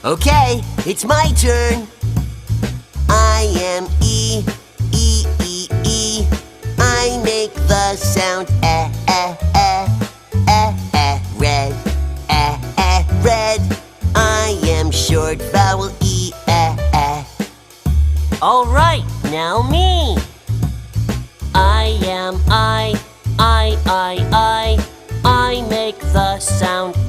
Okay, it's my turn. I am E, E, E, E. I make the sound eh, eh, eh, eh, eh, red, eh, eh, red. I am short vowel E, eh, eh. All right, now me. I am I make the sound